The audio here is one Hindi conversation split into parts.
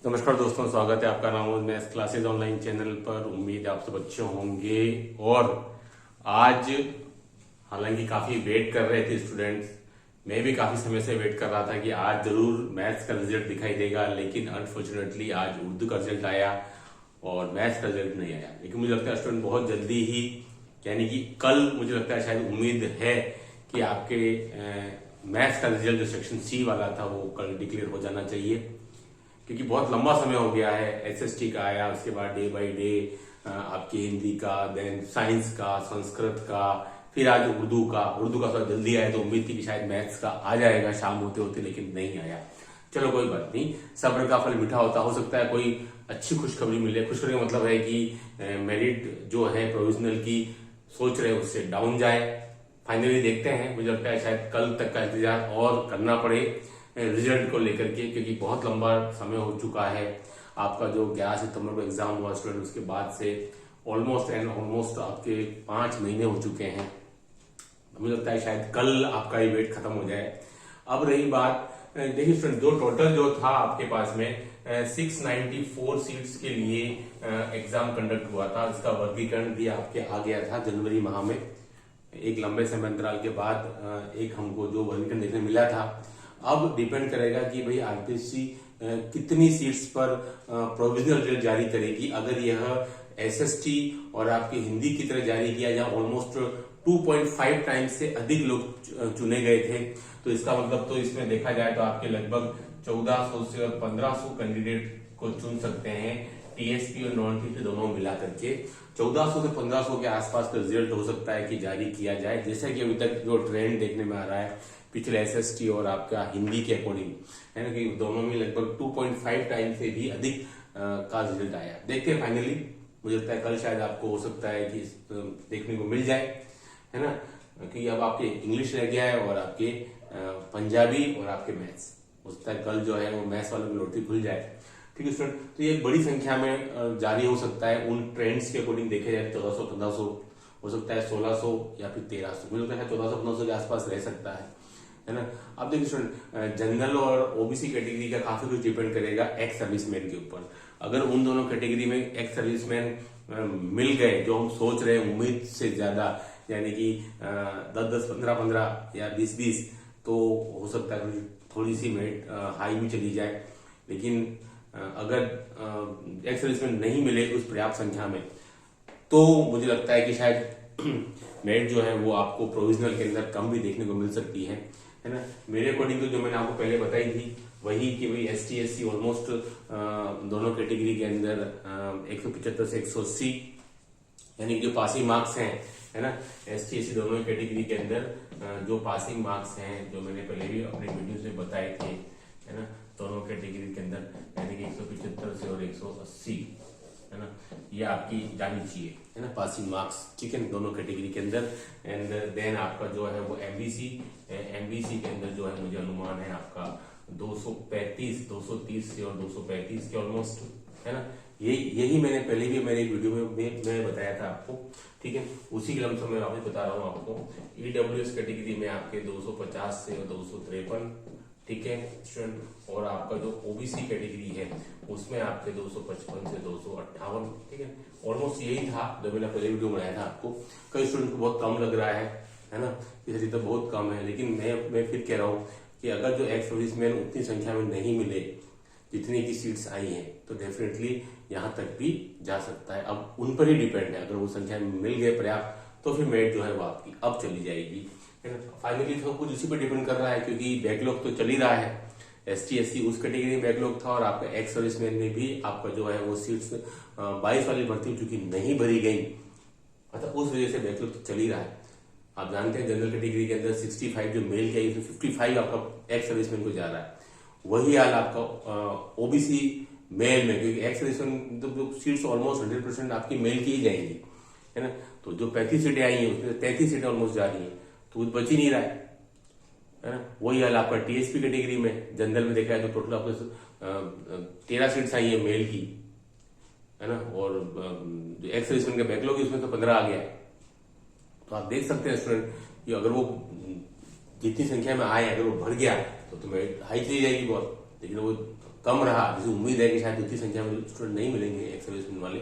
नमस्कार दोस्तों, स्वागत है आपका नाम मैथ्स क्लासेस ऑनलाइन चैनल पर। उम्मीद है आप सब अच्छे होंगे। और आज हालांकि काफी वेट कर रहे थे स्टूडेंट्स, मैं भी काफी समय से वेट कर रहा था कि आज जरूर मैथ्स का रिजल्ट दिखाई देगा, लेकिन अनफॉर्चुनेटली आज उर्दू का रिजल्ट आया और मैथ्स का रिजल्ट नहीं आया। लेकिन मुझे लगता है स्टूडेंट बहुत जल्दी ही, यानी कि कल मुझे लगता है, शायद उम्मीद है कि आपके मैथ्स का रिजल्ट जो सेक्शन सी वाला था वो कल डिक्लेयर हो जाना चाहिए, क्योंकि बहुत लंबा समय हो गया है। एसएसटी का आया, उसके बाद डे बाय डे आपके हिंदी का, देन साइंस का, संस्कृत का, फिर आज उर्दू का थोड़ा जल्दी आया, तो उम्मीद थी कि शायद मैथ्स का आ जाएगा शाम होते होते, लेकिन नहीं आया। चलो कोई बात नहीं, सब्र का फल मीठा होता। हो सकता है कोई अच्छी खुशखबरी मिले। खुशखबरी का मतलब है कि मेरिट जो है प्रोविजनल की सोच रहे उससे डाउन जाए। फाइनली देखते हैं, मुझे लगता है शायद कल तक का इंतजार और करना पड़े रिजल्ट को लेकर के, क्योंकि बहुत लंबा समय हो चुका है। आपका जो 11 सितंबर को एग्जाम हुआ स्टूडेंट, उसके बाद से ऑलमोस्ट आपके 5 महीने हो चुके हैं। मुझे लगता है शायद कल आपका ये वेट खत्म हो जाए। अब रही बात, देखिए स्टूडेंट, जो टोटल जो था आपके पास में 694 सीट्स के लिए एग्जाम कंडक्ट हुआ था। इसका वर्गीकरण भी आपके आ गया था जनवरी माह में, एक लंबे समय अंतराल के बाद एक हमको जो वर्गीकरण देखने मिला था। अब डिपेंड करेगा कि भाई आरपीएससी कितनी सीट्स पर प्रोविजनल रिजल्ट जारी करेगी। अगर यह एसएसटी और आपकी हिंदी की तरह जारी किया, जहां ऑलमोस्ट 2.5 टाइम्स से अधिक लोग चुने गए थे, तो इसका मतलब तो इसमें देखा जाए तो आपके लगभग 1400 से और 1500 कैंडिडेट को चुन सकते हैं, टीएसपी और नॉन टीएसपी दोनों मिला करके 1400 से 1500 के आसपास का रिजल्ट हो सकता है कि जारी किया जाए, जैसा कि अभी तक जो ट्रेंड देखने में आ रहा है पिछले एसएसटी और आपका हिंदी के अकॉर्डिंग, है ना, कि दोनों में लगभग 2.5 टाइम से भी अधिक का रिजल्ट आया। देखते हैं फाइनली, मुझे लगता है कल शायद आपको हो सकता है कि देखने को मिल जाए, है ना, क्योंकि अब आपके इंग्लिश रह गया है और आपके पंजाबी और आपके मैथ्स। हो सकता है कल जो है वो मैथ्स वालों की लॉटरी खुल जाए। ठीक है स्टूडेंट, तो ये बड़ी संख्या में जारी हो सकता है। उन ट्रेंड्स के अकॉर्डिंग देखे जाए 1400-1500 हो सकता है, 1600 या फिर 1300, मुझे लगता है 1400-1500 के आसपास रह सकता है ना। अब देखिए स्टूडेंट, जनरल और ओबीसी कैटेगरी का काफी कुछ डिपेंड करेगा एक्स सर्विसमैन के ऊपर। अगर उन दोनों कैटेगरी में एक्स सर्विसमैन मिल गए, जो हम सोच रहे हैं उम्मीद से ज्यादा, यानी कि 10-10, 15-15 या 20-20, तो हो सकता है थोड़ी सी मेरिट हाई भी चली जाए। लेकिन अगर एक्स सर्विसमैन नहीं मिले उस पर्याप्त संख्या में, तो मुझे लगता है कि शायद मेरिट जो है वो आपको प्रोविजनल के अंदर कम भी देखने को मिल सकती है ना। मेरे अकॉर्डिंग तो जो मैंने आपको पहले बताई थी वही, कि भाई S T S C almost दोनों कैटेगरी के अंदर 175 से 180, यानी जो पासिंग मार्क्स हैं, है ना, एस टी एस सी दोनों कैटेगरी के अंदर जो पासिंग मार्क्स हैं, जो मैंने पहले भी अपने वीडियो में बताए थे, है ना, दोनों कैटेगरी के अंदर, यानी कि 175 से और 180, है ना, ये आपकी जानी चाहिए, है ना, पासिंग मार्क्स। ठीक है, दोनों कैटेगरी के अंदर। एंड देन आपका जो है वो एमबीसी के अंदर जो है मुझे अनुमान है आपका 230 से और 235 के ऑलमोस्ट, है ना। यही मैंने पहले भी मेरे वीडियो में मैं बताया था आपको। ठीक है, उसी के लमसम मैं वापस बता रहा हूँ आपको। ईडब्ल्यूएस कैटेगरी में आपके 250 से और 253, ठीक है स्टूडेंट। और आपका जो ओबीसी कैटेगरी है उसमें आपके 255 से 258, ठीक है, ऑलमोस्ट यही था जो मैंने पहले वीडियो बनाया था आपको। कई स्टूडेंट को बहुत कम लग रहा है ना, इसलिए तो बहुत कम है। लेकिन मैं फिर कह रहा हूँ कि अगर जो एक्स सर्विसमैन उतनी संख्या में नहीं मिले जितनी की सीट्स आई हैं, तो डेफिनेटली यहाँ तक भी जा सकता है। अब उन पर ही डिपेंड है, अगर वो संख्या में मिल गए पर्याप्त, तो फिर मेरिट जो है वो आपकी अब चली जाएगी, है ना। फाइनली सब कुछ उसी पर डिपेंड कर रहा है, क्योंकि बैकलॉग तो चल ही रहा है। एस टी एस सी उस कैटेगरी में बैकलॉग था, और आपका एक्स सर्विसमैन में भी आपका जो है वो सीट्स 22 वाली भर्ती चूंकि नहीं भरी गई, मतलब उस वजह से बैकलॉग तो चल ही रहा है। आप जानते हैं जनरल कैटेगरी के अंदर 65 जो मेल की आई, 55 आपका एक्स सर्विसमैन को जा रहा है। वही हाल आपका ओबीसी मेल में, क्योंकि एक्स सर्विसमैन तो सीट्स ऑलमोस्ट 100% आपकी मेल की ही जाएंगी, है ना। तो जो 35 सीटें आई हैं उसमें 33 सीटें ऑलमोस्ट जा रही हैं, तो कुछ बच ही नहीं रहा है ना। वही हाल आपका टीएसपी कैटेगरी में, जनरल में देखा है तो टोटल आपको 13 सीट्स आई है मेल की, है ना। और जो एक्स सर्विसमैन का बैकलॉग है उसमें तो 15 आ गया है। तो आप देख सकते हैं स्टूडेंट कि अगर वो जितनी संख्या में आए, अगर वो भर गया तो तुम्हें हाई चली जाएगी बहुत, लेकिन वो कम रहा, जैसे उम्मीद है कि शायद उतनी संख्या में स्टूडेंट नहीं मिलेंगे एक्स सर्विसमैन वाले,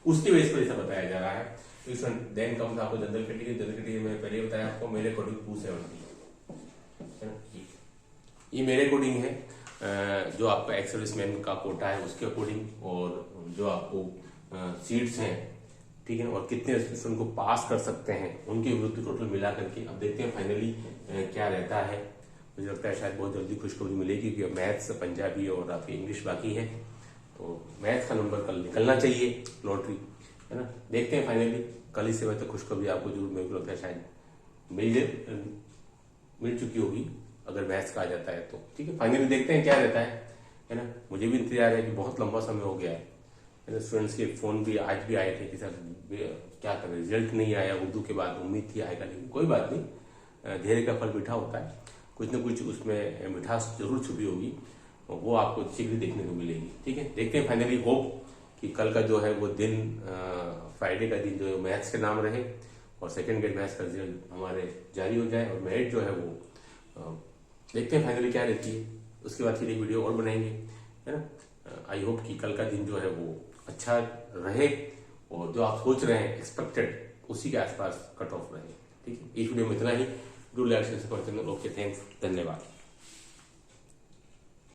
उसकी बेस पर ऐसा बताया जा रहा है। तो स्टूडेंट देन कम्स आपको जनरल कैटेगरी में पहले ही बताया आपको मेरे अकॉर्डिंग 270 है ना, ये मेरे अकॉर्डिंग है, जो आपका एक्स सर्विसमैन का कोटा है उसके अकॉर्डिंग, और जो आपको सीट्स हैं, ठीक है, और कितने स्टूडेंट को पास कर सकते हैं उनके विरुद्ध टोटल मिला करके अब देखते हैं फाइनली क्या रहता है। मुझे लगता है शायद बहुत जल्दी खुशखबरी मिलेगी, क्योंकि मैथ्स, पंजाबी और आपकी इंग्लिश बाकी है, तो मैथ्स का नंबर कल निकलना चाहिए लॉटरी, है ना। देखते हैं फाइनली कल ही से वह तक खुशखबरी आपको जरूर, मेरे को लगता है शायद मिल चुकी होगी अगर मैथ्स का आ जाता है तो, ठीक है। फाइनली देखते हैं क्या रहता है ना। मुझे भी इंतजार है कि बहुत लंबा समय हो गया है, स्टूडेंट्स के फोन भी आज भी आए थे कि सर क्या करें, रिजल्ट नहीं आया उर्दू के बाद, उम्मीद थी आएगा, लेकिन कोई बात नहीं, धैर्य का फल मीठा होता है, कुछ न कुछ उसमें मिठास जरूर छुपी होगी, वो आपको शीघ्र देखने को मिलेगी, ठीक है। देखते हैं फाइनली, होप कि कल का जो है वो दिन, फ्राइडे का दिन जो है मैथ्स के नाम रहे, और सेकेंड ग्रेड मैथ्स का रिजल्ट हमारे जारी हो जाए, और मेरिट जो है वो देखते हैं फाइनली क्या रहती है, उसके बाद फिर एक वीडियो और बनाएंगे, है ना। आई होप कि कल का दिन जो है वो अच्छा रहे, और जो आप सोच रहे हैं एक्सपेक्टेड उसी के आसपास कट ऑफ रहे, ठीक है। इस वीडियो में इतना ही। Do like share support channel. Okay, thanks, धन्यवाद।